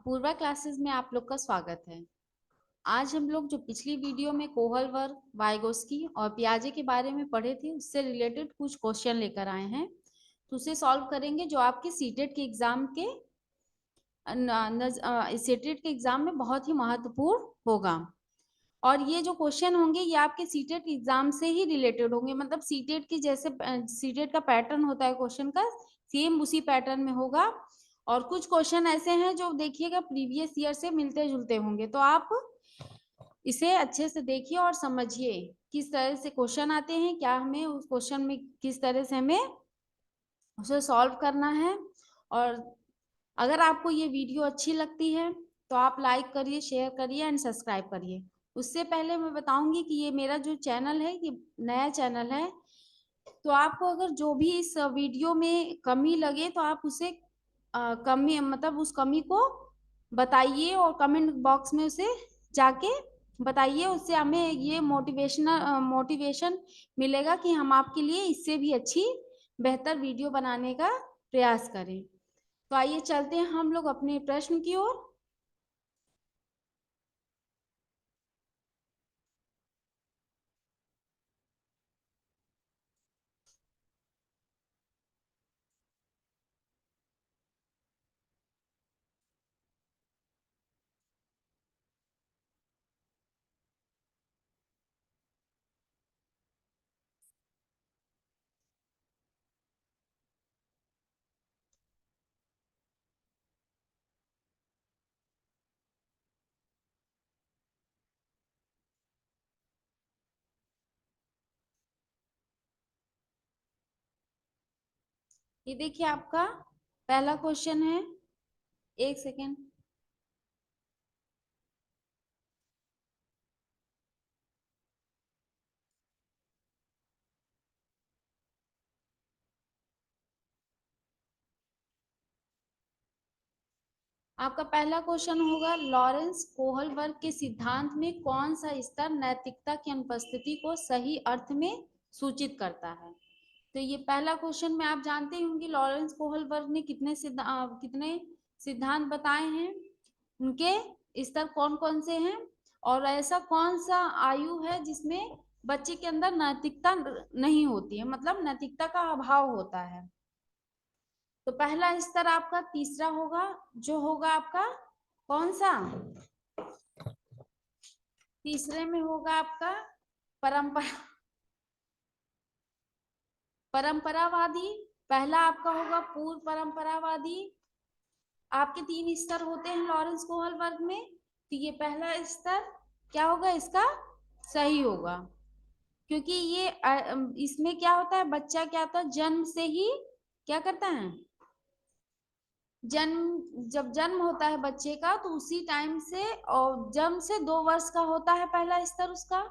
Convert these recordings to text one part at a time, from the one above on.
Apoorva classes में आप लोग का स्वागत है। आज हम लोग जो पिछली वीडियो में कोहल वर्ग, वाइगोस्की और पियाजे के बारे में पढ़े थे, उससे रिलेटेड कुछ क्वेश्चन लेकर आए हैं। तो उसे सॉल्व करेंगे जो आपके सीटेट के एग्जाम के सीटेट के एग्जाम में बहुत ही महत्वपूर्ण होगा। और ये जो क्वेश्चन होंगे ये आपके सीटेट एग्जाम से ही रिलेटेड होंगे, मतलब सीटेट की जैसे सीटेट का पैटर्न होता है क्वेश्चन का, सेम उसी पैटर्न में होगा। और कुछ क्वेश्चन ऐसे हैं जो देखिएगा प्रीवियस ईयर से मिलते जुलते होंगे, तो आप इसे अच्छे से देखिए और समझिए किस तरह से क्वेश्चन आते हैं, क्या हमें उस क्वेश्चन में किस तरह से हमें उसे सॉल्व करना है। और अगर आपको ये वीडियो अच्छी लगती है तो आप लाइक करिए, शेयर करिए एंड सब्सक्राइब करिए। उससे पहले मैं बताऊंगी कि ये मेरा जो चैनल है ये नया चैनल है, तो आपको अगर जो भी इस वीडियो में कमी लगे तो आप उसे कमी मतलब उस कमी को बताइए और कमेंट बॉक्स में उसे जाके बताइए। उससे हमें ये मोटिवेशन मिलेगा कि हम आपके लिए इससे भी अच्छी बेहतर वीडियो बनाने का प्रयास करें। तो आइए चलते हैं हम लोग अपने प्रश्न की ओर। ये देखिए आपका पहला क्वेश्चन है। एक सेकेंड। आपका पहला क्वेश्चन होगा, लॉरेंस कोहलबर्ग के सिद्धांत में कौन सा स्तर नैतिकता की अनुपस्थिति को सही अर्थ में सूचित करता है। तो ये पहला क्वेश्चन में आप जानते ही होंगे लॉरेंस कोहलबर्ग ने कितने सिद्धांत बताए हैं, उनके स्तर कौन कौन से हैं, और ऐसा कौन सा आयु है जिसमें बच्चे के अंदर नैतिकता नहीं होती है, मतलब नैतिकता का अभाव होता है। तो पहला स्तर आपका तीसरा होगा, जो होगा आपका कौन सा, तीसरे में होगा आपका परंपरा परंपरावादी। पहला आपका होगा पूर्व परंपरावादी। आपके तीन स्तर होते हैं लॉरेंस कोहलबर्ग में, तो ये पहला स्तर क्या होगा, इसका सही होगा। क्योंकि ये इसमें क्या होता है, बच्चा क्या होता है जन्म से ही क्या करता है, जब जन्म होता है बच्चे का तो उसी टाइम से, और जन्म से 2 वर्ष का होता है पहला स्तर उसका,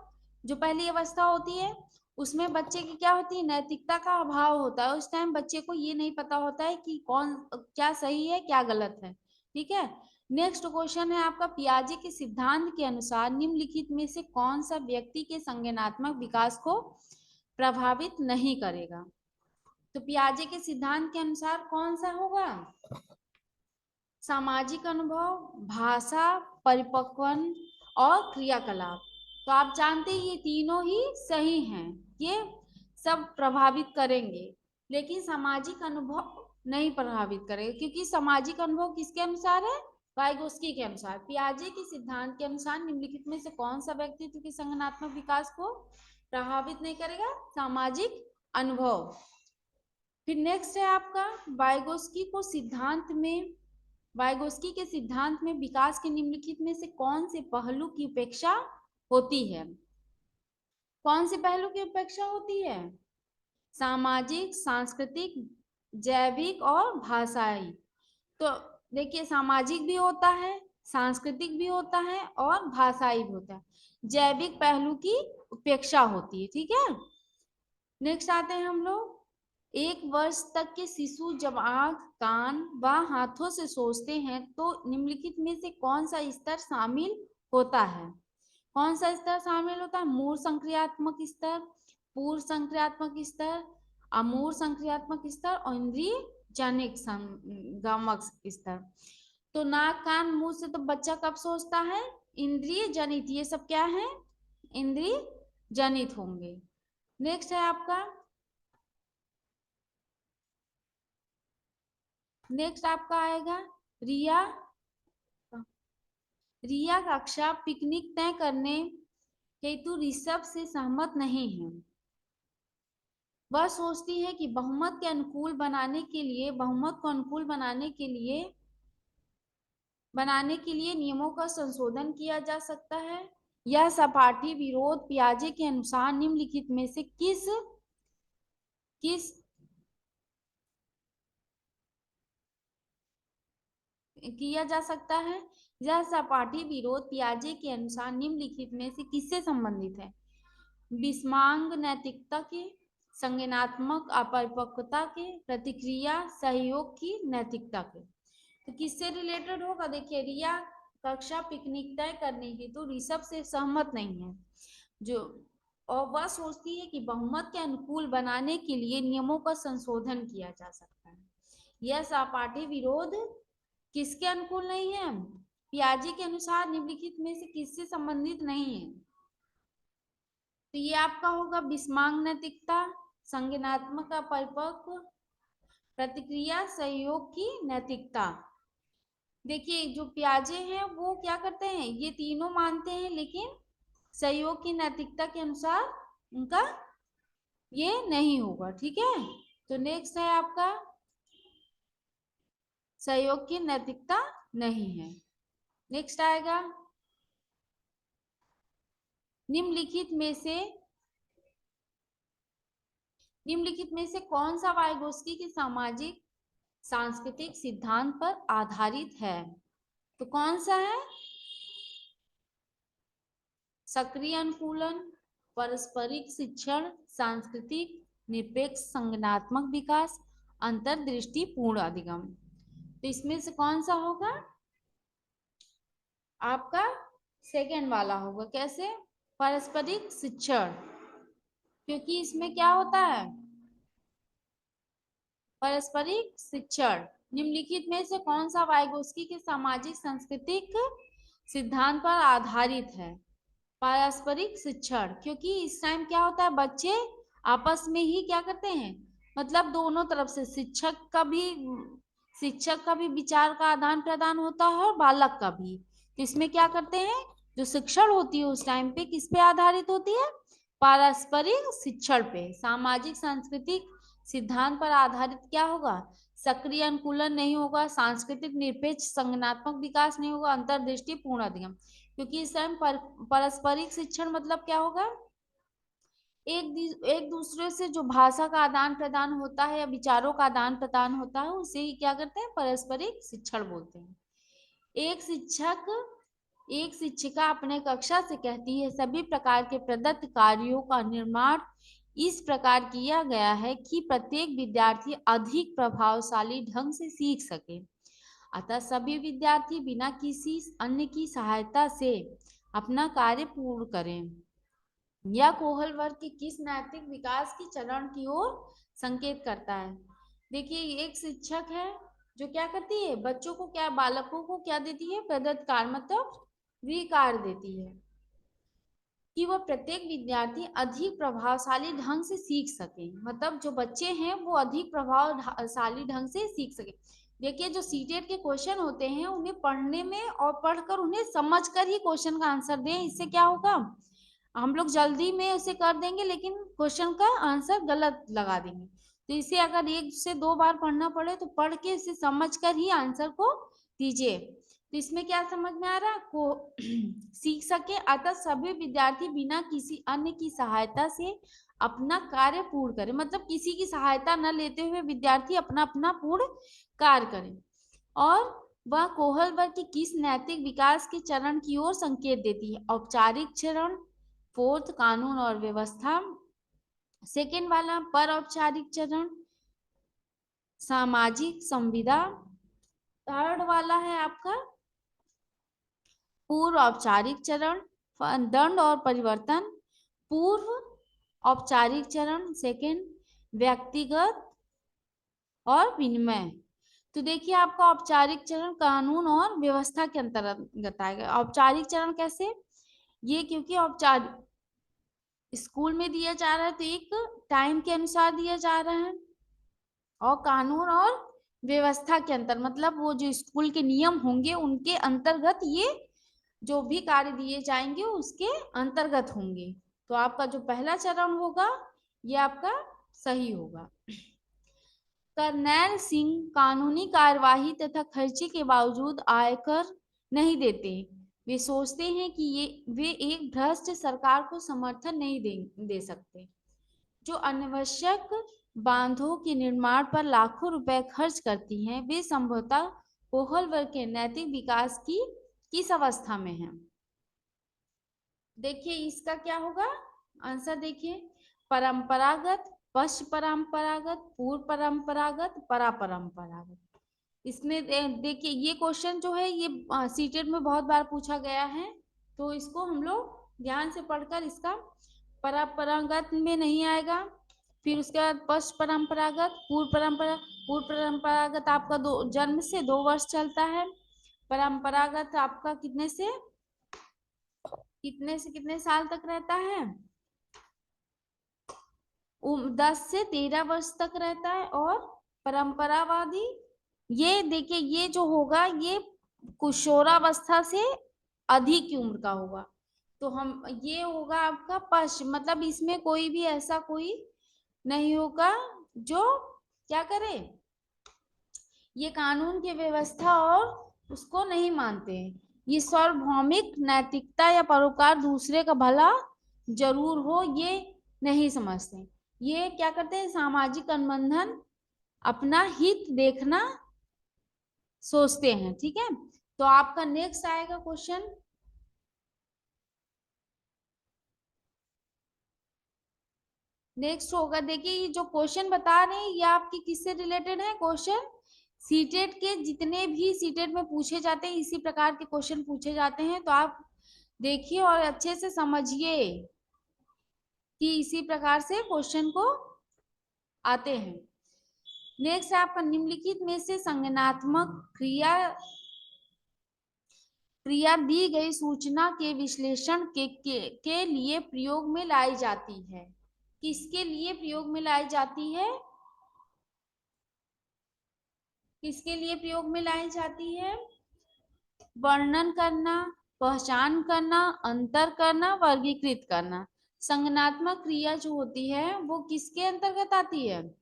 जो पहली अवस्था होती है उसमें बच्चे की क्या होती है, नैतिकता का अभाव होता है। उस टाइम बच्चे को ये नहीं पता होता है कि कौन क्या सही है क्या गलत है। ठीक है। नेक्स्ट क्वेश्चन है आपका, पियाजे के सिद्धांत के अनुसार निम्नलिखित में से कौन सा व्यक्ति के संज्ञानात्मक विकास को प्रभावित नहीं करेगा। तो पियाजे के सिद्धांत के अनुसार कौन सा होगा, सामाजिक अनुभव, भाषा, परिपक्वन और क्रियाकलाप। तो आप जानते हैं ये तीनों ही सही हैं, ये सब प्रभावित करेंगे, लेकिन सामाजिक अनुभव नहीं प्रभावित करेगा, क्योंकि सामाजिक अनुभव किसके अनुसार है, वाइगोस्की के अनुसार। पियाजे के सिद्धांत के अनुसार निम्नलिखित में से कौन सा व्यक्तित्व के संज्ञानात्मक विकास को प्रभावित नहीं करेगा, सामाजिक अनुभव। फिर नेक्स्ट है आपका, वाइगोस्की के सिद्धांत में विकास के निम्नलिखित में से कौन से पहलू की उपेक्षा होती है। कौन से पहलू की उपेक्षा होती है, सामाजिक, सांस्कृतिक, जैविक और भाषाई। तो देखिए सामाजिक भी होता है, सांस्कृतिक भी होता है और भाषाई भी होता है, जैविक पहलू की उपेक्षा होती है। ठीक है। नेक्स्ट आते हैं हम लोग, 1 वर्ष तक के शिशु जब आंख, कान व हाथों से सोचते हैं तो निम्नलिखित में से कौन सा स्तर शामिल होता है। कौन सा स्तर शामिल होता है, मूल संक्रियात्मक स्तर, पूर्व संक्रियात्मक स्तर, अमूर्त संक्रियात्मक स्तर और इंद्रिय जनिक संगमक स्तर। तो नाक कान मुंह से तो बच्चा कब सोचता है? इंद्रिय जनित, ये सब क्या है? इंद्रिय जनित होंगे। नेक्स्ट है आपका, नेक्स्ट आपका आएगा रिया। रिया कक्षा पिकनिक तय करने हेतु ऋषभ से सहमत नहीं है। वह सोचती है कि बहुमत के अनुकूल बनाने के लिए, बहुमत को अनुकूल बनाने के लिए नियमों का संशोधन किया जा सकता है। यह सपाटी विरोध पियाजे के अनुसार निम्नलिखित में से किस किस किया जा सकता है? यह सपाटी विरोध पियाजे के अनुसार निम्नलिखित में से किससे संबंधित है? विषमांग नैतिकता के, संज्ञानात्मक अपरिपक्वता के, प्रतिक्रिया सहयोग की नैतिकता के। तो किससे रिलेटेड होगा? देखिए, रिया कक्षा पिकनिक तय करने की तो ऋषभ से सहमत नहीं है, जो और वह सोचती है कि बहुमत के अनुकूल बनाने के लिए नियमों का संशोधन किया जा सकता है। यह सहपाठी विरोध किसके अनुकूल नहीं है? पियाजे के अनुसार निम्नलिखित में से किससे संबंधित नहीं है? तो ये आपका होगा विषमांग नैतिकता, संज्ञानात्मक परिपक्व, प्रतिक्रिया सहयोग की नैतिकता। देखिए, जो पियाजे हैं वो क्या करते हैं, ये तीनों मानते हैं, लेकिन सहयोग की नैतिकता के अनुसार उनका ये नहीं होगा। ठीक है, तो नेक्स्ट है आपका सहयोग की नैतिकता नहीं है। नेक्स्ट आएगा निम्नलिखित में से कौन सा वाइगोत्स्की के सामाजिक सांस्कृतिक सिद्धांत पर आधारित है? तो कौन सा है? सक्रिय अनुकूलन, पारस्परिक शिक्षण, सांस्कृतिक निरपेक्ष संज्ञानात्मक विकास, अंतर्दृष्टि पूर्ण अधिगम। तो इसमें से कौन सा होगा? आपका सेकेंड वाला होगा। कैसे? पारस्परिक शिक्षण, क्योंकि इसमें क्या होता है? पारस्परिक शिक्षण। निम्नलिखित में से कौन सा वाइगोत्स्की के सामाजिक सांस्कृतिक सिद्धांत पर आधारित है? पारस्परिक शिक्षण, क्योंकि इस टाइम क्या होता है, बच्चे आपस में ही क्या करते हैं, मतलब दोनों तरफ से शिक्षक का भी विचार का आदान प्रदान होता है और बालक का भी। तो इसमें क्या करते हैं, जो शिक्षण होती है उस टाइम पे किस पे आधारित होती है? पारस्परिक शिक्षण पे। सामाजिक सांस्कृतिक सिद्धांत पर आधारित क्या होगा? सक्रिय अनुकूलन नहीं होगा, सांस्कृतिक निरपेक्ष संज्ञानात्मक विकास नहीं होगा, अंतर्दृष्टि पूर्ण अधिगम। क्योंकि इस टाइम पारस्परिक शिक्षण मतलब क्या होगा? एक दूसरे से जो भाषा का आदान प्रदान होता है या विचारों का आदान प्रदान होता है, उसे ही क्या करते हैं? पारस्परिक शिक्षण बोलते हैं। एक शिक्षिका अपने कक्षा से कहती है, सभी प्रकार के प्रदत्त कार्यों का निर्माण इस प्रकार किया गया है कि प्रत्येक विद्यार्थी अधिक प्रभावशाली ढंग से सीख सके। अतः सभी विद्यार्थी बिना किसी अन्य की सहायता से अपना कार्य पूर्ण करें। यह कोहल वर्ग के किस नैतिक विकास की चरण की ओर संकेत करता है? देखिए, एक शिक्षक है जो क्या करती है, बच्चों को क्या, बालकों को क्या देती है? प्रदत्त कार्य मतलब कार्य देती है कि वह प्रत्येक विद्यार्थी अधिक प्रभावशाली ढंग से सीख सके। मतलब जो बच्चे हैं वो अधिक प्रभावशाली ढंग से सीख सके। देखिए, जो सीटेट के क्वेश्चन होते हैं उन्हें पढ़ने में और पढ़कर उन्हें समझकर ही क्वेश्चन का आंसर दें। इससे क्या होगा, हम लोग जल्दी में उसे कर देंगे लेकिन क्वेश्चन का आंसर गलत लगा देंगे। तो इसे अगर एक से दो बार पढ़ना पड़े तो पढ़ के इसे समझकर ही आंसर को दीजिए। तो इसमें क्या समझ में आ रहा को सीख सके। अतः सभी विद्यार्थी बिना किसी अन्य की सहायता से अपना कार्य पूर्ण करें। मतलब किसी की सहायता न लेते हुए विद्यार्थी अपना अपना पूर्ण कार्य करें। और वह कोहल वर्ग की किस नैतिक विकास के चरण की ओर संकेत देती है? औपचारिक चरण, फोर्थ कानून और व्यवस्था, सेकेंड वाला पर औपचारिक चरण, सामाजिक संविदा, थर्ड वाला है आपका पूर्व औपचारिक चरण, दंड और परिवर्तन, पूर्व औपचारिक चरण सेकेंड, व्यक्तिगत और विनिमय। तो देखिए आपका औपचारिक चरण कानून और व्यवस्था के अंतर्गत आएगा। औपचारिक चरण कैसे? ये क्योंकि औपचारिक स्कूल में दिया जा रहा है तो एक टाइम के अनुसार दिया जा रहा है, और कानून और व्यवस्था के अंतर मतलब वो जो स्कूल के नियम होंगे उनके अंतर्गत ये जो भी कार्य दिए जाएंगे उसके अंतर्गत होंगे। तो आपका जो पहला चरण होगा ये आपका सही होगा। करनैल सिंह कानूनी कार्यवाही तथा खर्चे के बावजूद आयकर नहीं देते। वे सोचते हैं कि वे एक भ्रष्ट सरकार को समर्थन नहीं दे सकते, जो अनावश्यक बांधों के निर्माण पर लाखों रुपए खर्च करती हैं। वे संभवतः कोहल वर्ग के नैतिक विकास की किस अवस्था में हैं? देखिए इसका क्या होगा आंसर, देखिए परंपरागत, पश्च परंपरागत, पूर्व परंपरागत, परापरंपरागत। इसमें देखिए ये क्वेश्चन जो है ये सीटेट में बहुत बार पूछा गया है, तो इसको हम लोग ध्यान से पढ़कर इसका परंपरागत में नहीं आएगा। फिर उसके बाद पश्च परंपरागत, पूर्व परंपरागत आपका जन्म से 2 वर्ष चलता है। परंपरागत आपका कितने से कितने साल तक रहता है? 10 से 13 वर्ष तक रहता है। और परंपरावादी ये देखिए ये जो होगा ये किशोरावस्था से अधिक की उम्र का होगा। तो हम ये होगा आपका पश्चिम, मतलब इसमें कोई भी ऐसा कोई नहीं होगा जो क्या करे, ये कानून की व्यवस्था और उसको नहीं मानते हैं। ये सार्वभौमिक नैतिकता या परोपकार दूसरे का भला जरूर हो ये नहीं समझते। ये क्या करते हैं, सामाजिक अनुबंधन अपना हित देखना सोचते हैं। ठीक है, तो आपका नेक्स्ट आएगा क्वेश्चन। नेक्स्ट होगा, देखिए ये जो क्वेश्चन बता रहे हैं ये आपकी किससे रिलेटेड है क्वेश्चन? सीटेट के जितने भी सीटेट में पूछे जाते हैं इसी प्रकार के क्वेश्चन पूछे जाते हैं, तो आप देखिए और अच्छे से समझिए कि इसी प्रकार से क्वेश्चन को आते हैं। नेक्स्ट है आपका निम्नलिखित में से संज्ञानात्मक क्रिया दी गई सूचना के विश्लेषण के लिए प्रयोग में लाई जाती है। किसके लिए प्रयोग में लाई जाती है? किसके लिए प्रयोग में लाई जाती है? वर्णन करना, पहचान करना, अंतर करना, वर्गीकृत करना। संज्ञानात्मक क्रिया जो होती है वो किसके अंतर्गत आती है?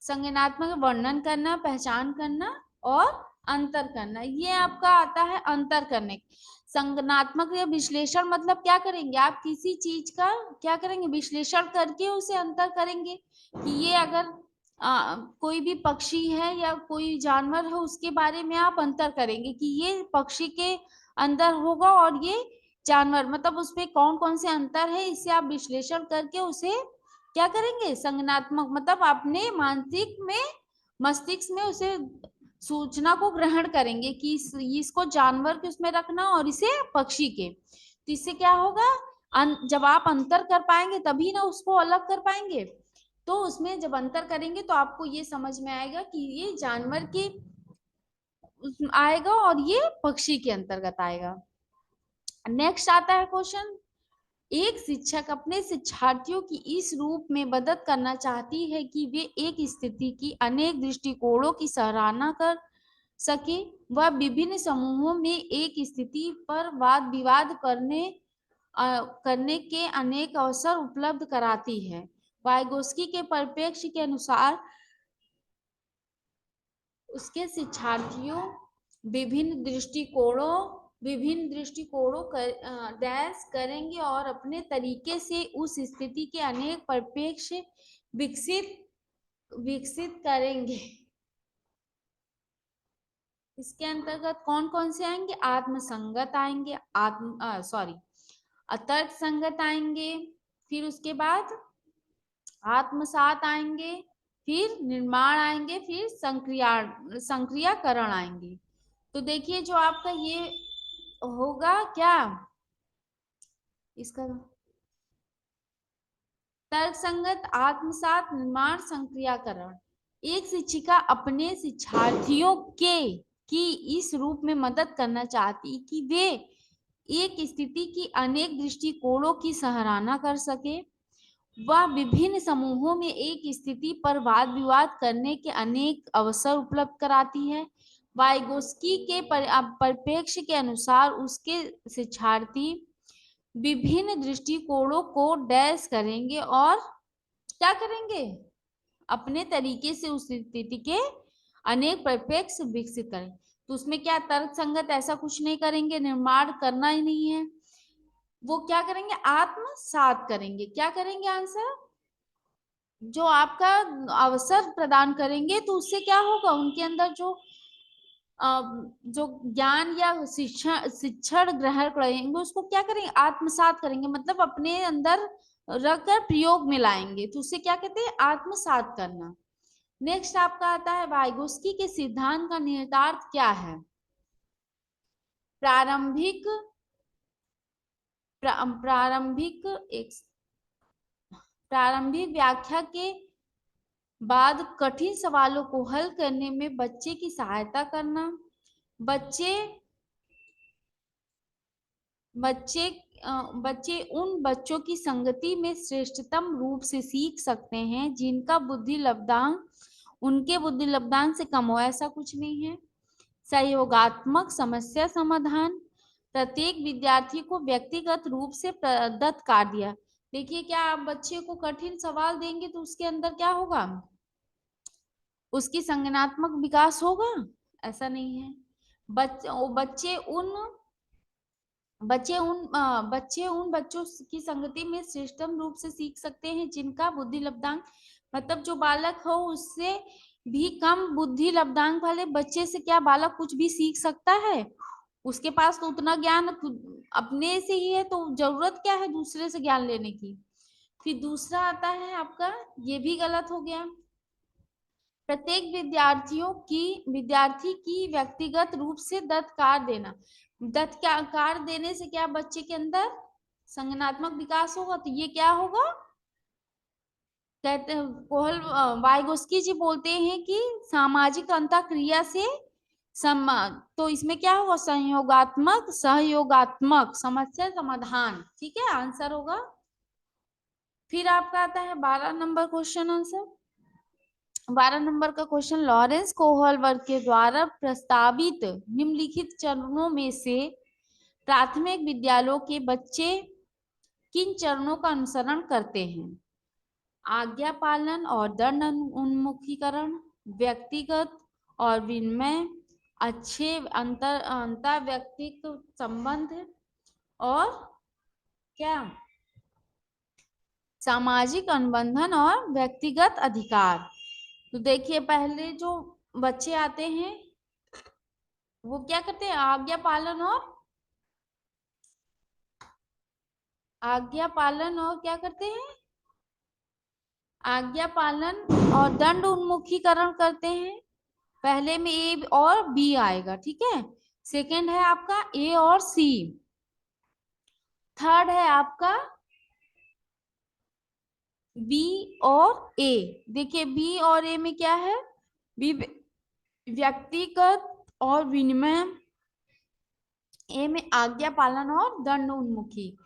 संज्ञानात्मक वर्णन करना, पहचान करना और अंतर करना, ये आपका आता है अंतर करने। संज्ञानात्मक या विश्लेषण मतलब क्या करेंगे आप, किसी चीज का क्या करेंगे, विश्लेषण करके उसे अंतर करेंगे कि ये अगर कोई भी पक्षी है या कोई जानवर है उसके बारे में आप अंतर करेंगे कि ये पक्षी के अंदर होगा और ये जानवर, मतलब उसमें कौन कौन से अंतर है, इससे आप विश्लेषण करके उसे क्या करेंगे, संज्ञानात्मक मतलब अपने मानसिक में मस्तिष्क में उसे सूचना को ग्रहण करेंगे कि इसको जानवर के उसमें रखना और इसे पक्षी के। तो इससे क्या होगा, जब आप अंतर कर पाएंगे तभी ना उसको अलग कर पाएंगे। तो उसमें जब अंतर करेंगे तो आपको ये समझ में आएगा कि ये जानवर के आएगा और ये पक्षी के अंतर्गत आएगा। नेक्स्ट आता है क्वेश्चन, एक शिक्षक अपने शिक्षार्थियों की इस रूप में मदद करना चाहती है कि वे एक स्थिति की अनेक दृष्टिकोणों की सराहना कर सके। वह विभिन्न समूहों में एक स्थिति पर वाद विवाद करने के अनेक अवसर उपलब्ध कराती है। वाइगोस्की के परिप्रेक्ष्य के अनुसार उसके शिक्षार्थियों विभिन्न दृष्टिकोणों डैश करेंगे और अपने तरीके से उस स्थिति के अनेक परिप्रेक्ष्य विकसित करेंगे। इसके अंतर्गत कौन कौन से आएंगे, आत्मसंगत आएंगे, अतर्क संगत आएंगे, फिर उसके बाद आत्मसात आएंगे, फिर निर्माण आएंगे, फिर संक्रियाकरण आएंगे। तो देखिए जो आपका ये होगा क्या इसका, तर्कसंगत आत्मसात निर्माण संक्रियाकरण। एक शिक्षिका अपने शिक्षार्थियों के की इस रूप में मदद करना चाहती कि वे एक स्थिति की अनेक दृष्टिकोणों की सराहना कर सके। वह विभिन्न समूहों में एक स्थिति पर वाद विवाद करने के अनेक अवसर उपलब्ध कराती है। वाइगोस्की के परिप्रेक्ष्य के अनुसार उसके शिक्षार्थी विभिन्न दृष्टिकोणों को डैश करेंगे और क्या करेंगे, अपने तरीके से उस स्थिति के अनेक परिप्रेक्ष्य विकसित करें। तो उसमें क्या तर्क संगत ऐसा कुछ नहीं करेंगे, निर्माण करना ही नहीं है, वो क्या करेंगे, आत्मसात करेंगे। क्या करेंगे आंसर, जो आपका अवसर प्रदान करेंगे, तो उससे क्या होगा, उनके अंदर जो ज्ञान या शिक्षण ग्रहण करेंगे उसको क्या करेंगे, आत्मसात करेंगे, मतलब अपने अंदर रखकर प्रयोग में लाएंगे। तो उसे क्या कहते हैं, आत्मसात करना। नेक्स्ट आपका आता है वाइगोस्की के सिद्धांत का निहितार्थ क्या है। प्रारंभिक व्याख्या के बाद कठिन सवालों को हल करने में बच्चे की सहायता करना। बच्चे उन बच्चों की संगति में श्रेष्ठतम रूप से सीख सकते हैं जिनका बुद्धि लब्धांक उनके बुद्धि लब्धांक से कम हो, ऐसा कुछ नहीं है। सहयोगात्मक समस्या समाधान। प्रत्येक विद्यार्थी को व्यक्तिगत रूप से प्रदत्त कार्य। देखिए, क्या आप बच्चे को कठिन सवाल देंगे तो उसके अंदर क्या होगा, उसकी संज्ञानात्मक विकास होगा, ऐसा नहीं है। बच्चे उन बच्चों की संगति में श्रेष्ठतम रूप से सीख सकते हैं जिनका बुद्धि लब्धांक, मतलब जो बालक हो उससे भी कम बुद्धि लब्धांक वाले बच्चे से क्या बालक कुछ भी सीख सकता है, उसके पास तो उतना ज्ञान अपने से ही है, तो जरूरत क्या है दूसरे से ज्ञान लेने की। फिर दूसरा आता है आपका, ये भी गलत हो गया। प्रत्येक विद्यार्थी की व्यक्तिगत रूप से दत्त कार्य देना। दत्त कार्य देने से क्या बच्चे के अंदर संज्ञानात्मक विकास होगा, तो ये क्या होगा, कहते वाइगोस्की जी बोलते हैं कि सामाजिक अंतःक्रिया से तो इसमें क्या होगा, सहयोगात्मक समस्या समाधान। ठीक है, आंसर होगा। फिर आपका आता है 12 नंबर क्वेश्चन आंसर। 12 नंबर का क्वेश्चन, लॉरेंस कोहलबर्ग के द्वारा प्रस्तावित निम्नलिखित चरणों में से प्राथमिक विद्यालयों के बच्चे किन चरणों का अनुसरण करते हैं। आज्ञा पालन और दंड उन्मुखीकरण, व्यक्तिगत और विनिमय, अच्छे अंतर व्यक्तित्व संबंध, और क्या, सामाजिक अनुबंधन और व्यक्तिगत अधिकार। तो देखिए, पहले जो बच्चे आते हैं वो क्या करते हैं, आज्ञा पालन और क्या करते हैं, आज्ञा पालन और दंड उन्मुखीकरण करते हैं। पहले में ए और बी आएगा, ठीक है। सेकंड है आपका ए और सी। थर्ड है आपका बी और ए। देखिए, बी और ए में क्या है, बी व्यक्तिगत और विनिमय, ए में आज्ञा पालन और दंड उन्मुखी।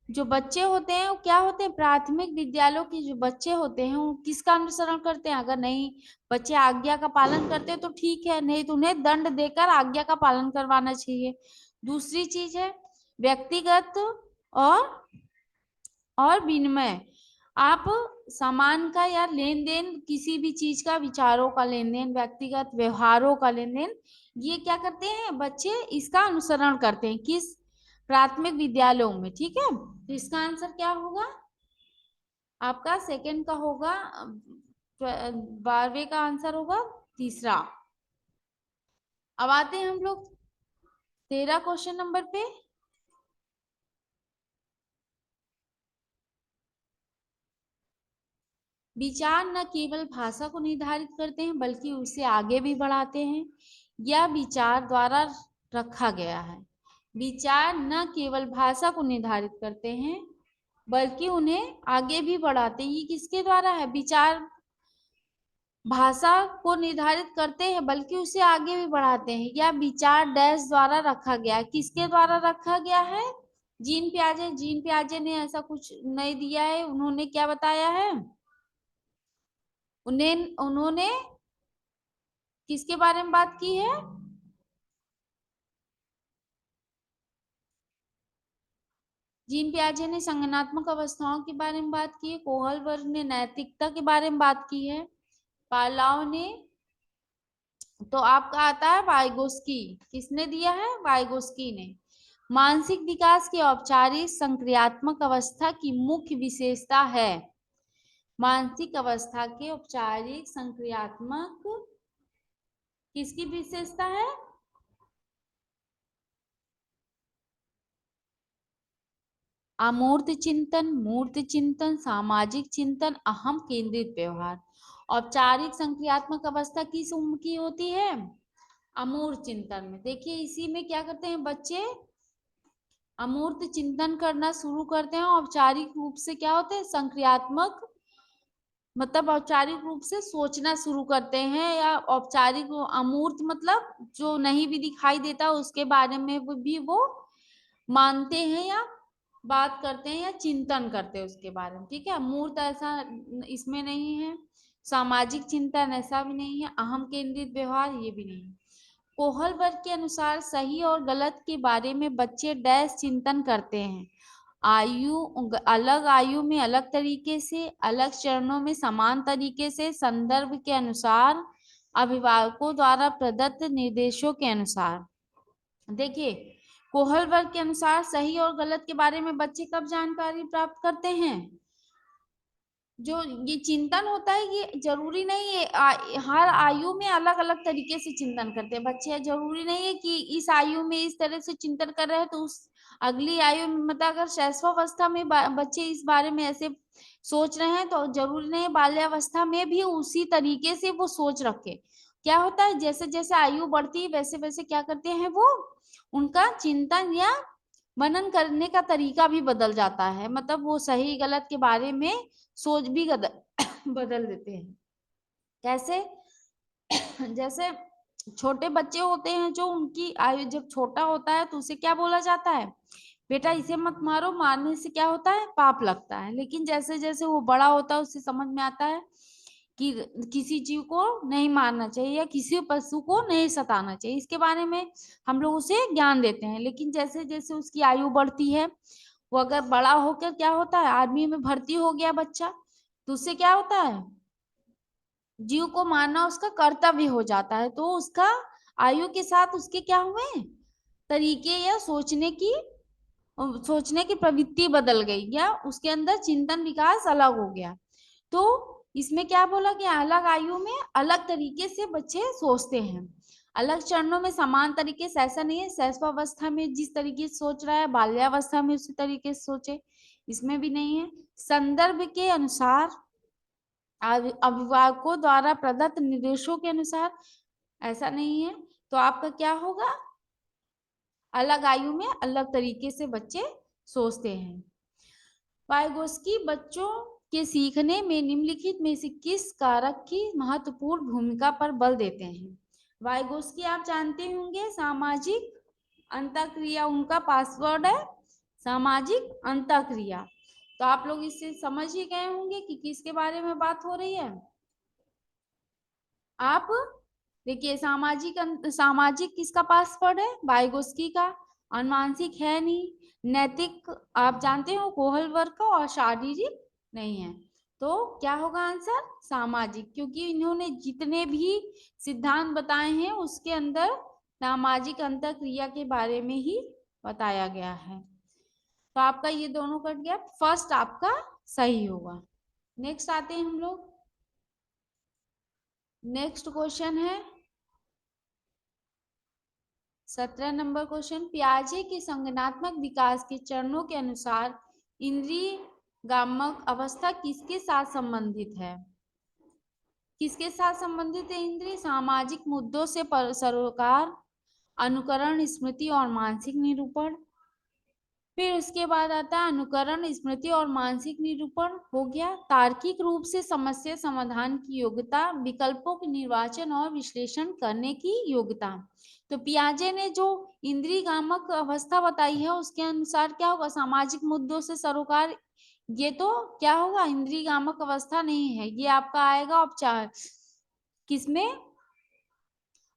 जो बच्चे होते हैं वो क्या होते हैं, प्राथमिक विद्यालयों के जो बच्चे होते हैं वो किसका अनुसरण करते हैं, अगर नहीं बच्चे आज्ञा का पालन करते हैं तो ठीक है, नहीं तो उन्हें दंड देकर आज्ञा का पालन करवाना चाहिए। दूसरी चीज है व्यक्तिगत और विनिमय। आप सामान का या लेन देन, किसी भी चीज का, विचारों का लेन देन, व्यक्तिगत व्यवहारों का लेन देन, ये क्या करते हैं बच्चे, इसका अनुसरण करते हैं किस, प्राथमिक विद्यालयों में। ठीक है, तो इसका आंसर क्या होगा आपका, सेकंड का होगा, 12वें का आंसर होगा तीसरा। अब आते हैं हम लोग 13 क्वेश्चन नंबर पे। विचार न केवल भाषा को निर्धारित करते हैं बल्कि उसे आगे भी बढ़ाते हैं, यह विचार द्वारा रखा गया है। विचार न केवल भाषा को निर्धारित करते हैं बल्कि उन्हें आगे भी बढ़ाते हैं। ये किसके द्वारा है? विचार भाषा को निर्धारित करते हैं बल्कि उसे आगे भी बढ़ाते हैं। या विचार डैश द्वारा रखा गया है। किसके द्वारा रखा गया है? जीन पियाजे। जीन पियाजे ने ऐसा कुछ नहीं दिया है। उन्होंने क्या बताया है? उन्होंने किसके बारे में बात की है? जीन पियाजे ने संज्ञानात्मक अवस्थाओं के बारे में बात की है। कोहलबर्ग ने नैतिकता के बारे में बात की है। पार्लाव ने, तो आपका आता है वाइगोस्की। किसने दिया है? वाइगोस्की ने। मानसिक विकास की औपचारिक संक्रियात्मक अवस्था की मुख्य विशेषता है। मानसिक अवस्था के औपचारिक संक्रियात्मक किसकी विशेषता है? अमूर्त चिंतन, मूर्त चिंतन, सामाजिक चिंतन, अहम केंद्रित व्यवहार। औपचारिक संक्रियात्मक अवस्था किस उम्र की होती है? अमूर्त चिंतन में। देखिए इसी में क्या करते हैं बच्चे? अमूर्त चिंतन करना शुरू करते हैं। औपचारिक रूप से क्या होते हैं? संक्रियात्मक, मतलब औपचारिक रूप से सोचना शुरू करते हैं। या औपचारिक अमूर्त मतलब जो नहीं भी दिखाई देता उसके बारे में भी वो मानते हैं या बात करते हैं या चिंतन करते हैं उसके बारे में। ठीक है, अमूर्त ऐसा इसमें नहीं है। सामाजिक चिंतन ऐसा भी नहीं है। अहम केंद्रित व्यवहार ये भी नहीं है। कोहलबर्ग के अनुसार सही और गलत के बारे में बच्चे डैश चिंतन करते हैं। अलग आयु में अलग तरीके से, अलग चरणों में समान तरीके से, संदर्भ के अनुसार, अभिभावकों द्वारा प्रदत्त निर्देशों के अनुसार। देखिए कोहलबर्ग के अनुसार सही और गलत के बारे में बच्चे कब जानकारी प्राप्त करते हैं? जो ये चिंतन होता है ये जरूरी नहीं है हर आयु में अलग अलग तरीके से चिंतन करते हैं बच्चे। जरूरी नहीं है कि इस आयु में इस तरह से चिंतन कर रहे हैं तो उस अगली आयु में, मतलब अगर शैशवावस्था में बच्चे इस बारे में ऐसे सोच रहे हैं तो जरूरी नहीं है बाल्यावस्था में भी उसी तरीके से वो सोच रखे। क्या होता है जैसे जैसे आयु बढ़ती है वैसे वैसे क्या करते हैं वो, उनका चिंतन या मनन करने का तरीका भी बदल जाता है। मतलब वो सही गलत के बारे में सोच भी बदल देते हैं। कैसे? जैसे छोटे बच्चे होते हैं जो उनकी आयु जब छोटा होता है तो उसे क्या बोला जाता है? बेटा इसे मत मारो, मारने से क्या होता है? पाप लगता है। लेकिन जैसे जैसे वो बड़ा होता है उसे समझ में आता है कि किसी जीव को नहीं मारना चाहिए या किसी पशु को नहीं सताना चाहिए। इसके बारे में हम लोग उसे ज्ञान देते हैं। लेकिन जैसे जैसे उसकी आयु बढ़ती है, वो अगर बड़ा होकर क्या होता है, आर्मी में भर्ती हो गया बच्चा, तो उससे क्या होता है? जीव को मारना उसका कर्तव्य हो जाता है। तो उसका आयु के साथ उसके क्या हुए तरीके या सोचने की प्रवृत्ति बदल गई या उसके अंदर चिंतन विकास अलग हो गया। तो इसमें क्या बोला कि अलग आयु में अलग तरीके से बच्चे सोचते हैं। अलग चरणों में समान तरीके से ऐसा नहीं है शैशवावस्था में जिस तरीके से सोच रहा है बाल्यावस्था में उसी तरीके से सोचे, इसमें भी नहीं है। संदर्भ के अनुसार, अभिभावकों द्वारा प्रदत्त निर्देशों के अनुसार, ऐसा नहीं है। तो आपका क्या होगा? अलग आयु में अलग तरीके से बच्चे सोचते हैं। वाइगोस्की बच्चों के सीखने में निम्नलिखित में से किस कारक की महत्वपूर्ण भूमिका पर बल देते हैं? वाइगोस्की आप जानते होंगे, सामाजिक अंतःक्रिया उनका पासवर्ड है, सामाजिक अंतःक्रिया। तो आप लोग इससे समझ ही गए होंगे कि किसके बारे में बात हो रही है। आप देखिए सामाजिक किसका पासवर्ड है? वाइगोस्की का। अनुवांशिक है नहीं। नैतिक आप जानते हो कोहलबर्ग का, और शारीरिक नहीं है। तो क्या होगा आंसर? सामाजिक, क्योंकि इन्होंने जितने भी सिद्धांत बताए हैं उसके अंदर सामाजिक अंतःक्रिया के बारे में ही बताया गया है। तो आपका ये दोनों कट गया, फर्स्ट आपका सही होगा। नेक्स्ट आते हैं हम लोग। नेक्स्ट क्वेश्चन है 17 नंबर क्वेश्चन। पियाजे के संज्ञानात्मक विकास के चरणों के अनुसार इंद्रिय गामक अवस्था किसके साथ संबंधित है? किसके साथ संबंधित है इंद्रिय? सामाजिक मुद्दों से सरोकार, अनुकरण, स्मृति और मानसिक निरूपण। फिर उसके बाद आता है अनुकरण, स्मृति और मानसिक निरूपण हो गया। तार्किक रूप से समस्या समाधान की योग्यता, विकल्पों के निर्वाचन और विश्लेषण करने की योग्यता। तो पियाजे ने जो इंद्रियगामक अवस्था बताई है उसके अनुसार क्या होगा, सामाजिक मुद्दों से सरोकार, ये तो क्या होगा, इंद्रियगामक अवस्था नहीं है, ये आपका आएगा औपचार किसमें,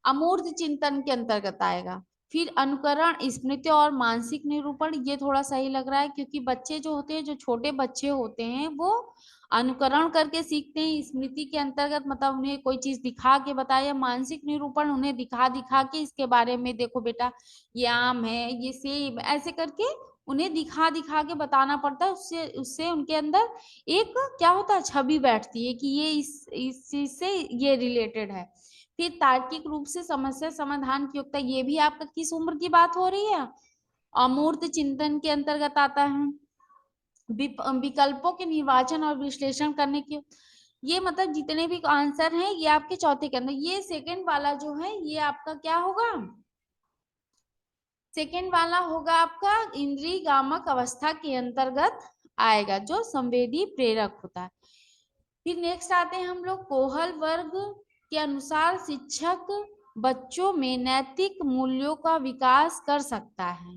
अमूर्त चिंतन के अंतर्गत आएगा। फिर अनुकरण, स्मृति और मानसिक निरूपण, ये थोड़ा सही लग रहा है क्योंकि बच्चे जो होते हैं, जो छोटे बच्चे होते हैं वो अनुकरण करके सीखते हैं। स्मृति के अंतर्गत मतलब उन्हें कोई चीज दिखा के बताया, मानसिक निरूपण उन्हें दिखा दिखा के इसके बारे में, देखो बेटा ये आम है, ये सेब, ऐसे करके उन्हें दिखा दिखा के बताना पड़ता है। उससे उससे उनके अंदर एक क्या होता है, छवि बैठती है कि ये इस चीज से ये रिलेटेड है। फिर तार्किक रूप से समस्या समाधान की योग्यता, ये भी आपका किस उम्र की बात हो रही है, अमूर्त चिंतन के अंतर्गत आता है। विकल्पों के निर्वाचन और विश्लेषण करने की, ये मतलब जितने भी आंसर हैं ये आपके चौथे के अंदर, ये सेकंड वाला जो है ये आपका क्या होगा, सेकंड वाला होगा आपका इंद्रिय गामक अवस्था के अंतर्गत आएगा, जो संवेदी प्रेरक होता है। फिर नेक्स्ट आते हैं हम लोग, कोहल वर्ग के अनुसार शिक्षक बच्चों में नैतिक मूल्यों का विकास कर सकता है।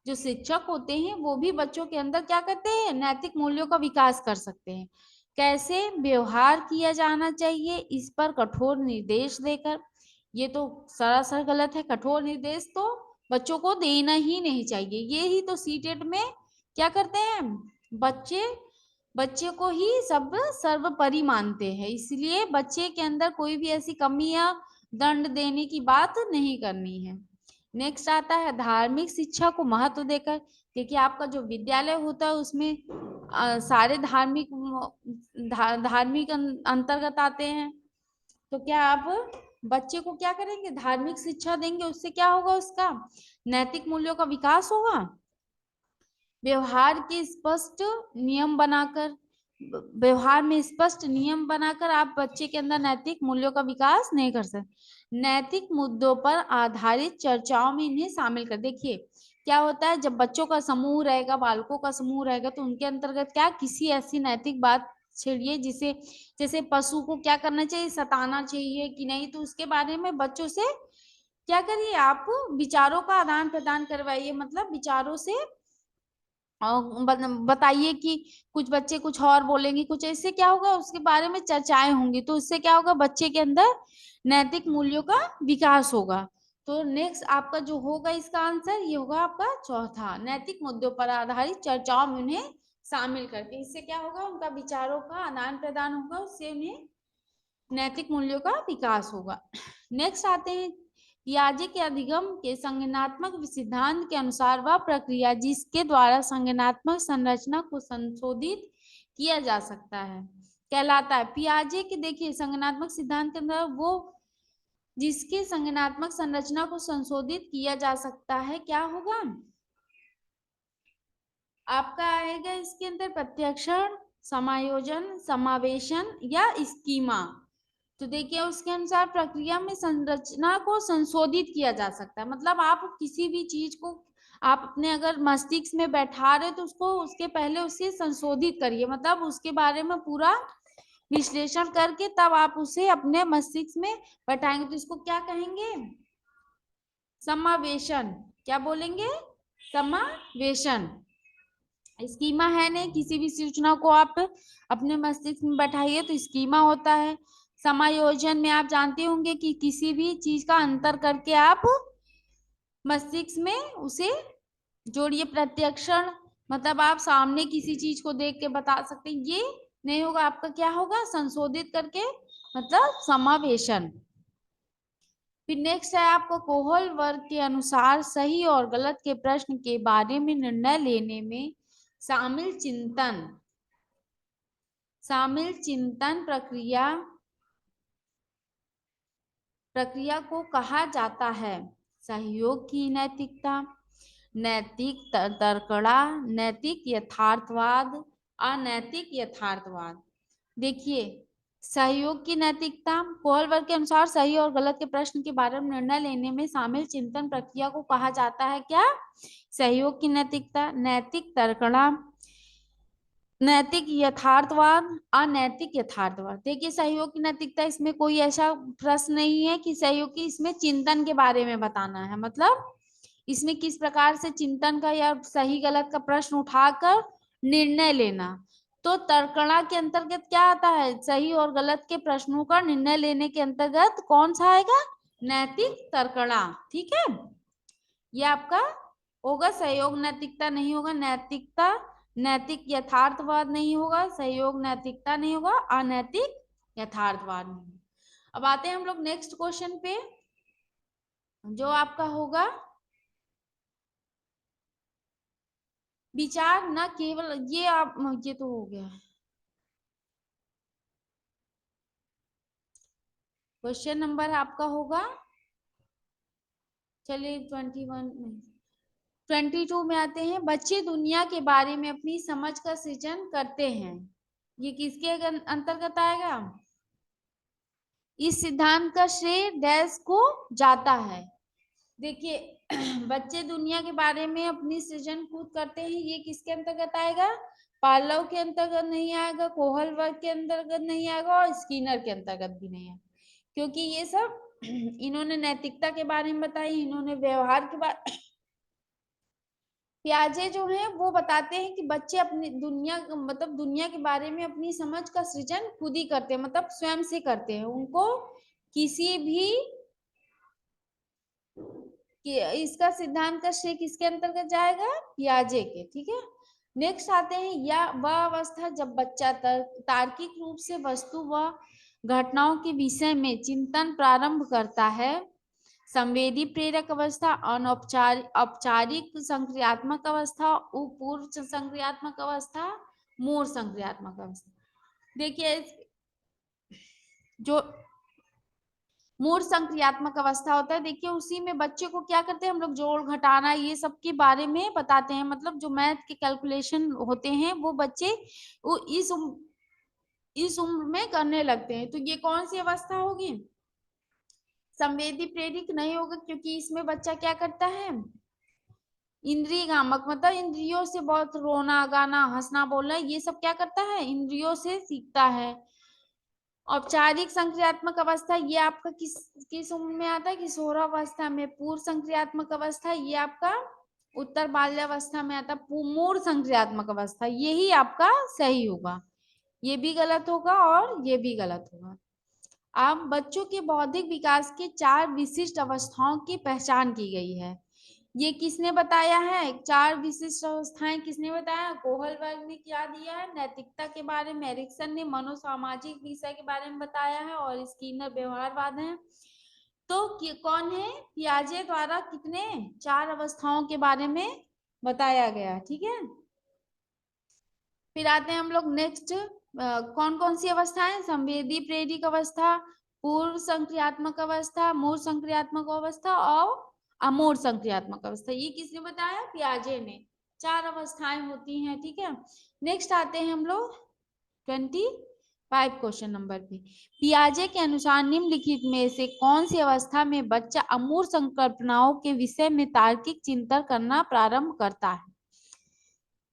जो शिक्षक होते हैं वो भी बच्चों के अंदर क्या करते हैं, नैतिक मूल्यों का विकास कर सकते हैं। कैसे व्यवहार किया जाना चाहिए, इस पर कठोर निर्देश देकर। ये तो सरासर गलत है, कठोर निर्देश तो बच्चों को देना ही नहीं चाहिए। ये ही तो सीटेट में क्या करते हैं, बच्चे को ही सब सर्वोपरि मानते हैं, इसलिए बच्चे के अंदर कोई भी ऐसी कमी या दंड देने की बात नहीं करनी है। नेक्स्ट आता है धार्मिक शिक्षा को महत्व देकर। देखिए आपका जो विद्यालय होता है उसमें सारे धार्मिक अंतर्गत आते हैं। तो क्या आप बच्चे को क्या करेंगे, धार्मिक शिक्षा देंगे, उससे क्या होगा, उसका नैतिक मूल्यों का विकास होगा। व्यवहार के स्पष्ट नियम बनाकर, व्यवहार में स्पष्ट नियम बनाकर आप बच्चे के अंदर नैतिक मूल्यों का विकास नहीं कर सकते। नैतिक मुद्दों पर आधारित चर्चाओं में इन्हें शामिल कर। देखिए क्या होता है, जब बच्चों का समूह रहेगा, बालकों का समूह रहेगा, तो उनके अंतर्गत क्या किसी ऐसी नैतिक बात छेड़िए जिसे, जैसे पशु को क्या करना चाहिए, सताना चाहिए कि नहीं, तो उसके बारे में बच्चों से क्या करिए, आप विचारों का आदान प्रदान करवाइए, मतलब विचारों से बताइए कि कुछ बच्चे कुछ और बोलेंगे, कुछ ऐसे क्या होगा, उसके बारे में चर्चाएं होंगी, तो उससे क्या होगा, बच्चे के अंदर नैतिक मूल्यों का विकास होगा। तो नेक्स्ट आपका जो होगा इसका आंसर ये होगा आपका चौथा, नैतिक मुद्दों पर आधारित चर्चाओं में उन्हें शामिल करके, इससे क्या होगा, उनका विचारों का आदान प्रदान होगा, उससे उन्हें नैतिक मूल्यों का विकास होगा। नेक्स्ट आते हैं पियाजे के अधिगम के संज्ञानात्मक सिद्धांत के अनुसार वह प्रक्रिया जिसके द्वारा संज्ञानात्मक संरचना को संशोधित किया जा सकता है कहलाता है। पियाजे के देखिए संज्ञानात्मक सिद्धांत के अंदर वो जिसके संज्ञानात्मक संरचना को संशोधित किया जा सकता है, क्या होगा आपका आएगा इसके अंदर, प्रत्यक्षण, समायोजन, समावेशन या स्कीमा। तो देखिए उसके अनुसार प्रक्रिया में संरचना को संशोधित किया जा सकता है, मतलब आप किसी भी चीज को आप अपने अगर मस्तिष्क में बैठा रहे तो उसको उसके पहले उसे संशोधित करिए, मतलब उसके बारे में पूरा विश्लेषण करके तब आप उसे अपने मस्तिष्क में बैठाएंगे, तो इसको क्या कहेंगे, समावेशन। क्या बोलेंगे, समावेशन। स्कीमा है नहीं, किसी भी सूचना को आप अपने मस्तिष्क में बैठाइए तो स्कीमा होता है। समायोजन में आप जानते होंगे कि किसी भी चीज का अंतर करके आप मस्तिष्क में उसे जोड़िए। प्रत्यक्षण मतलब आप सामने किसी चीज को देख के बता सकते हैं, ये नहीं होगा, आपका क्या होगा, संशोधित करके, मतलब समावेशन। फिर नेक्स्ट है आपका कोहल वर्ग के अनुसार सही और गलत के प्रश्न के बारे में निर्णय लेने में शामिल चिंतन प्रक्रिया को कहा जाता है सहयोग की नैतिकता, नैतिक तर्कड़ा, नैतिक यथार्थवाद, अनैतिक यथार्थवाद। देखिए सहयोग की नैतिकता, कोहल वर्ग के अनुसार सही और गलत के प्रश्न के बारे में निर्णय लेने में शामिल चिंतन प्रक्रिया को कहा जाता है क्या? सहयोग की नैतिकता। नैतिक तर्कणा, नैतिक यथार्थवाद, अनैतिक यथार्थवाद। देखिए सहयोग की नैतिकता, इसमें कोई ऐसा प्रश्न नहीं है कि सहयोग की, इसमें चिंतन के बारे में बताना है, मतलब इसमें किस प्रकार से चिंतन का या सही गलत का प्रश्न उठाकर निर्णय लेना। तो तर्कणा के अंतर्गत क्या आता है? सही और गलत के प्रश्नों का निर्णय लेने के अंतर्गत कौन सा आएगा? नैतिक तर्कणा। ठीक है, ये आपका होगा। सहयोग नैतिकता नहीं होगा, नैतिकता, नैतिक यथार्थवाद नहीं होगा, सहयोग नैतिकता नहीं होगा, अनैतिक यथार्थवाद नहीं। अब आते हैं हम लोग नेक्स्ट क्वेश्चन पे, जो आपका होगा विचार न केवल, ये आप, ये तो हो गया। क्वेश्चन नंबर आपका होगा, चलिए 21 नहीं, 22 में आते हैं। बच्चे दुनिया के बारे में अपनी समझ का सृजन करते हैं, ये किसके अंतर्गत आएगा? इस सिद्धांत का श्रेय डैश को जाता है। देखिए बच्चे दुनिया के बारे में अपनी सृजन खुद करते हैं, ये किसके अंतर्गत आएगा? पार्लव के अंतर्गत नहीं आएगा, कोहल वर्ग के अंतर्गत नहीं आएगा, और स्किनर के अंतर्गत भी नहीं है, क्योंकि ये सब इन्होंने नैतिकता के बारे में बताई, इन्होंने व्यवहार के बारे। प्याजे जो है वो बताते हैं कि बच्चे अपनी दुनिया, मतलब दुनिया के बारे में अपनी समझ का सृजन खुद ही करते हैं, मतलब स्वयं से करते हैं, उनको किसी भी कि इसका सिद्धांत का श्रेय किसके अंतर्गत जाएगा? पियाजे के। ठीक है, नेक्स्ट आते हैं, या वह अवस्था जब बच्चा तार्किक रूप से वस्तु व घटनाओं के विषय में चिंतन प्रारंभ करता है। संवेदी प्रेरक अवस्था, अनौपचारिक, औपचारिक संक्रियात्मक अवस्था, पूर्व संक्रियात्मक अवस्था, मूल संक्रियात्मक अवस्था। देखिए जो मूल संक्रियात्मक अवस्था होता है, देखिए उसी में बच्चे को क्या करते हैं हम लोग, जोड़ घटाना ये सब के बारे में बताते हैं, मतलब जो मैथ के कैलकुलेशन होते हैं वो बच्चे वो इस उम्र में करने लगते हैं। तो ये कौन सी अवस्था होगी? संवेदी प्रेरित नहीं होगा, क्योंकि इसमें बच्चा क्या करता है, इंद्रिय गामक, मतलब इंद्रियों से बहुत रोना गाना हंसना बोलना, ये सब क्या करता है, इंद्रियों से सीखता है। औपचारिक संक्रियात्मक अवस्था, ये आपका किस किस उम्र में आता है? किशोरावस्था में। पूर्व संक्रियात्मक अवस्था, ये आपका उत्तर बाल्यावस्था में आता है। मूर्ध संक्रियात्मक अवस्था, यही आपका सही होगा, ये भी गलत होगा और ये भी गलत होगा। अब बच्चों के बौद्धिक विकास के 4 विशिष्ट अवस्थाओं की पहचान की गई है। ये किसने बताया है? 4 विशिष्ट अवस्थाएं किसने बताया? कोहल वर्ग ने क्या दिया है? नैतिकता के बारे में। एरिक्सन ने मनोसामाजिक विषय के बारे में बताया है, और स्किनर व्यवहारवाद है। तो कौन है? पियाजे द्वारा कितने 4 अवस्थाओं के बारे में बताया गया। ठीक है, फिर आते हैं हम लोग नेक्स्ट, कौन कौन सी अवस्थाएं? संवेदी प्रेरिक अवस्था, पूर्व संक्रियात्मक अवस्था, मूल संक्रियात्मक अवस्था और अमूर्त संक्रियात्मक अवस्था। ये किसने बताया? पियाजे ने। 4 अवस्थाएं होती हैं। ठीक है, नेक्स्ट आते हैं हम लोग 25 क्वेश्चन नंबर पे। पियाजे के अनुसार निम्नलिखित में से कौन सी अवस्था में बच्चा अमूर्त संकल्पनाओं के विषय में तार्किक चिंतन करना प्रारंभ करता है?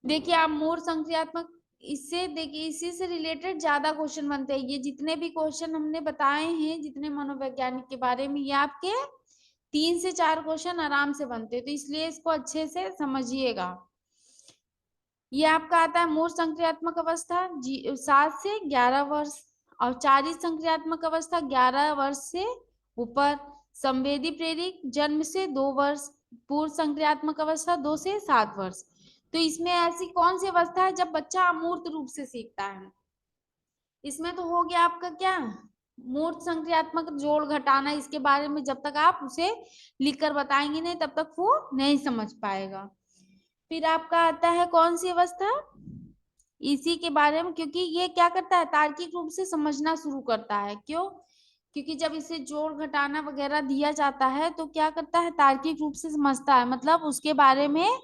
देखिए आप मूल संक्रियात्मक, इससे देखिए इसी से रिलेटेड ज्यादा क्वेश्चन बनते हैं। ये जितने भी क्वेश्चन हमने बताए हैं, जितने मनोवैज्ञानिक के बारे में, ये आपके 3 से 4 क्वेश्चन आराम से बनते हैं, तो इसलिए इसको अच्छे से समझिएगा। ये आपका आता है मूल संक्रियात्मक अवस्था 7 से 11 वर्ष, औपचारिक संक्रियात्मक अवस्था 11 वर्ष से ऊपर, संवेदी प्रेरिक जन्म से 2 वर्ष, पूर्व संक्रियात्मक अवस्था 2 से 7 वर्ष। तो इसमें ऐसी कौन सी अवस्था है जब बच्चा अमूर्त रूप से सीखता है? इसमें तो हो गया आपका क्या, मूर्त संक्रियात्मक जोड़ घटाना, इसके बारे में जब तक आप उसे लिखकर बताएंगे नहीं तब तक वो नहीं समझ पाएगा। फिर आपका आता है कौन सी अवस्था, इसी के बारे में, क्योंकि ये क्या करता है, तार्किक रूप से समझना शुरू करता है। क्यों? क्योंकि जब इसे जोड़ घटाना वगैरह दिया जाता है तो क्या करता है, तार्किक रूप से समझता है, मतलब उसके बारे में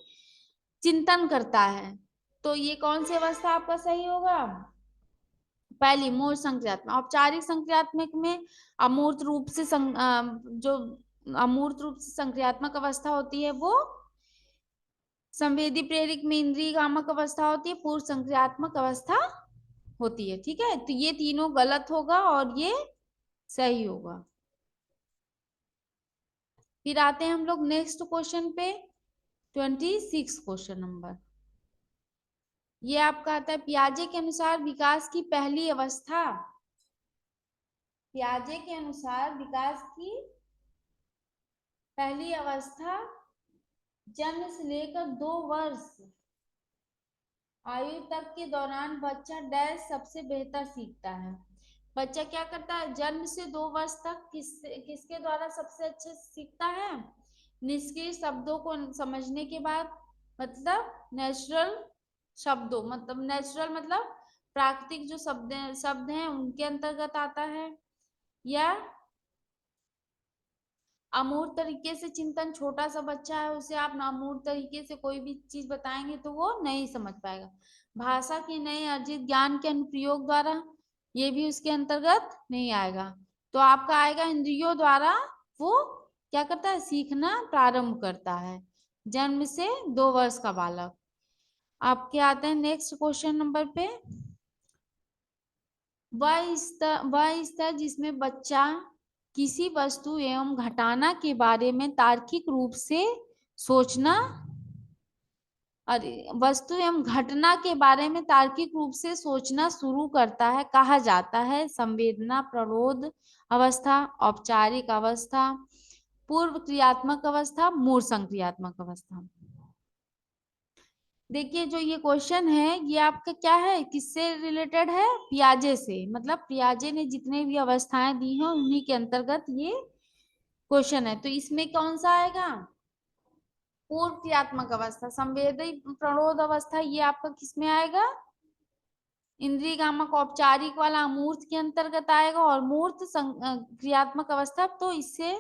चिंतन करता है। तो ये कौन सी अवस्था आपका सही होगा? पहली मूर्त संक्रियात्मक। औपचारिक संक्रियात्मक में अमूर्त रूप से जो अमूर्त रूप से संक्रियात्मक अवस्था होती है वो संवेदी प्रेरक में इंद्रिय कामक अवस्था होती है, पूर्व संक्रियात्मक अवस्था होती है। ठीक है, तो ये तीनों गलत होगा और ये सही होगा। फिर आते हैं हम लोग नेक्स्ट क्वेश्चन पे, 26 क्वेश्चन नंबर। ये आपका आता है पियाजे के अनुसार विकास की पहली अवस्था। पियाजे के अनुसार विकास की पहली अवस्था जन्म से लेकर 2 वर्ष आयु तक के दौरान बच्चा डैश सबसे बेहतर सीखता है। बच्चा क्या करता है, जन्म से 2 वर्ष तक किसके द्वारा सबसे अच्छे सीखता है? निष्क्रिय शब्दों को समझने के बाद, मतलब नेचुरल शब्दों, मतलब नेचुरल मतलब प्राकृतिक जो शब्द हैं उनके अंतर्गत आता है, या अमूर्त तरीके से चिंतन, छोटा सा बच्चा है उसे आप अमूर्त तरीके से कोई भी चीज बताएंगे तो वो नहीं समझ पाएगा। भाषा के नए अर्जित ज्ञान के अनुप्रयोग द्वारा, ये भी उसके अंतर्गत नहीं आएगा। तो आपका आएगा इंद्रियों द्वारा वो क्या करता है, सीखना प्रारंभ करता है, जन्म से 2 वर्ष का बालक। आपके आते हैं नेक्स्ट क्वेश्चन नंबर पे, वह स्तर जिसमें बच्चा किसी वस्तु एवं घटाना के बारे में तार्किक रूप से सोचना, वस्तु एवं घटना के बारे में तार्किक रूप से सोचना शुरू करता है, कहा जाता है संवेदना प्ररोध अवस्था, औपचारिक अवस्था, पूर्व क्रियात्मक अवस्था, मूर्त संक्रियात्मक अवस्था। देखिए जो ये क्वेश्चन है ये आपका क्या है, किससे रिलेटेड है? पियाजे से, मतलब पियाजे ने जितने भी अवस्थाएं दी हैं उन्हीं के अंतर्गत ये क्वेश्चन है। तो इसमें कौन सा आएगा? पूर्व क्रियात्मक अवस्था, संवेदी प्रणोद अवस्था, ये आपका किसमें आएगा? इंद्रिय कामक औपचारिक वाला अमूर्त के अंतर्गत आएगा। और मूर्त क्रियात्मक अवस्था तो इससे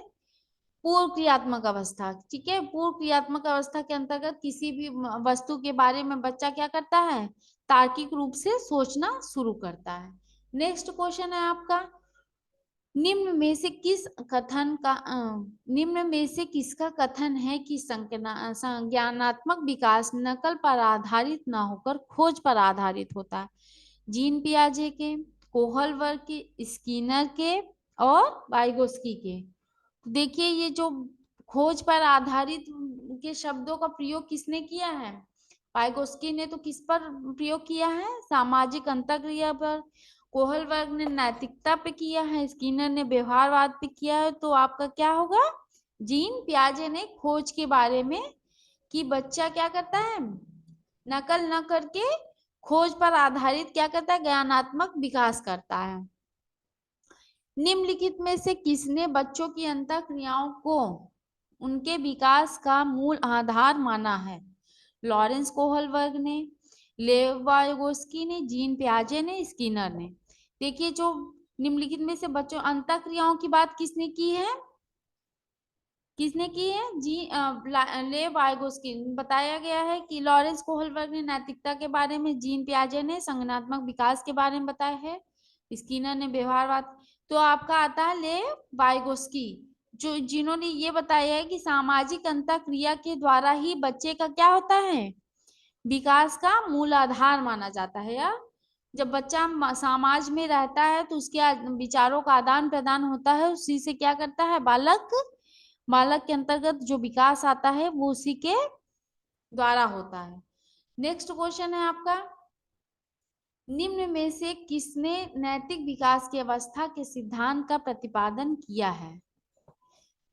पूर्व क्रियात्मक अवस्था। ठीक है, पूर्व क्रियात्मक अवस्था के अंतर्गत किसी भी वस्तु के बारे में बच्चा क्या करता है, तार्किक रूप से सोचना शुरू करता है। नेक्स्ट क्वेश्चन है आपका, निम्न में से किसका कथन है कि संज्ञानात्मक विकास नकल पर आधारित न होकर खोज पर आधारित होता है? जीन पियाजे के, कोहलवर्ग के, स्किनर के और वाइगोस्की के। देखिए ये जो खोज पर आधारित के शब्दों का प्रयोग किसने किया है? वाइगोस्की ने तो किस पर प्रयोग किया है? सामाजिक अंतःक्रिया पर। कोहलवर्ग ने नैतिकता पे किया है, स्किनर ने व्यवहारवाद पे किया है। तो आपका क्या होगा? जीन पियाजे ने खोज के बारे में कि बच्चा क्या करता है, नकल न करके खोज पर आधारित क्या करता है, ज्ञानात्मक विकास करता है। निम्नलिखित में से किसने बच्चों की अंतःक्रियाओं को उनके विकास का मूल आधार माना है? लॉरेंस कोहलवर्ग ने, लेव वाइगोस्की ने, जीन पियाजे ने, स्किनर ने। देखिए जो निम्नलिखित में से बच्चों अंतःक्रियाओं की बात किसने की है? किसने की है? लेव वाइगोस्की। बताया गया है कि लॉरेंस कोहलवर्ग ने नैतिकता के बारे में, जीन पियाजे ने संज्ञानात्मक विकास के बारे में बताया है, स्किनर ने व्यवहारवाद। तो आपका आता है लेव वाइगोस्की, जो जिन्होंने ये बताया है कि सामाजिक अंतःक्रिया के द्वारा ही बच्चे का क्या होता है, विकास का मूल आधार माना जाता है। या जब बच्चा समाज में रहता है तो उसके विचारों का आदान प्रदान होता है, उसी से क्या करता है बालक के अंतर्गत जो विकास आता है वो उसी के द्वारा होता है। नेक्स्ट क्वेश्चन है आपका, निम्न में से किसने नैतिक विकास की अवस्था के सिद्धांत का प्रतिपादन किया है?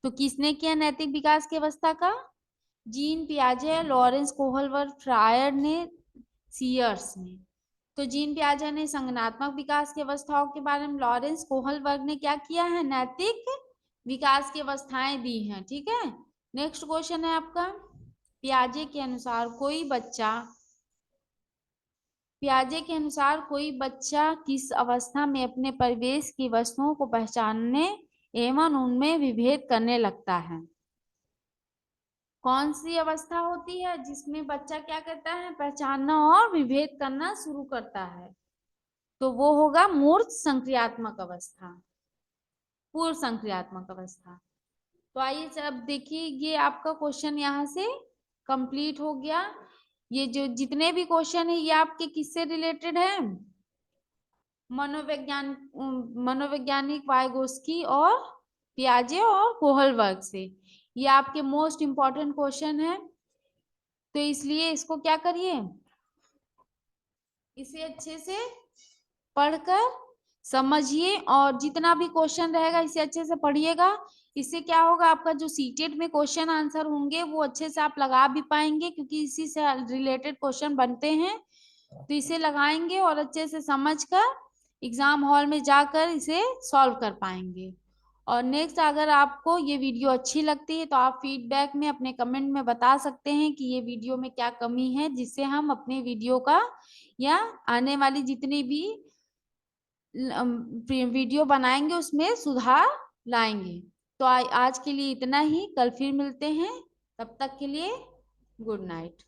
तो किसने किया नैतिक विकास की अवस्था का? जीन पियाजे, लॉरेंस कोहलवर्ग, फ्रायर ने, सीयर्स ने। तो जीन पियाजे ने संज्ञानात्मक विकास की अवस्थाओं के बारे में, लॉरेंस कोहलवर्ग ने क्या किया है, नैतिक विकास की अवस्थाएं दी हैं। ठीक है, नेक्स्ट क्वेश्चन है आपका, पियाजे के अनुसार कोई बच्चा किस अवस्था में अपने परिवेश की वस्तुओं को पहचानने एवं उनमें विभेद करने लगता है? कौन सी अवस्था होती है जिसमें बच्चा क्या करता है, पहचानना और विभेद करना शुरू करता है? तो वो होगा मूर्त संक्रियात्मक अवस्था, पूर्व संक्रियात्मक अवस्था। तो आइए अब देखिए, ये आपका क्वेश्चन यहाँ से कंप्लीट हो गया। ये जो जितने भी क्वेश्चन है ये आपके किससे रिलेटेड है? मनोवैज्ञानिक वाइगोस्की और पियाजे और कोहलबर्ग से। ये आपके मोस्ट इंपॉर्टेंट क्वेश्चन है, तो इसलिए इसको क्या करिए, इसे अच्छे से पढ़कर समझिए और जितना भी क्वेश्चन रहेगा इसे अच्छे से पढ़िएगा। इससे क्या होगा, आपका जो सीटेट में क्वेश्चन आंसर होंगे वो अच्छे से आप लगा भी पाएंगे, क्योंकि इसी से रिलेटेड क्वेश्चन बनते हैं। तो इसे लगाएंगे और अच्छे से समझकर एग्जाम हॉल में जाकर इसे सॉल्व कर पाएंगे। और नेक्स्ट, अगर आपको ये वीडियो अच्छी लगती है तो आप फीडबैक में अपने कमेंट में बता सकते हैं कि ये वीडियो में क्या कमी है, जिससे हम अपने वीडियो का या आने वाली जितनी भी वीडियो बनाएंगे उसमें सुधार लाएंगे। तो आज के लिए इतना ही, कल फिर मिलते हैं, तब तक के लिए गुड नाइट।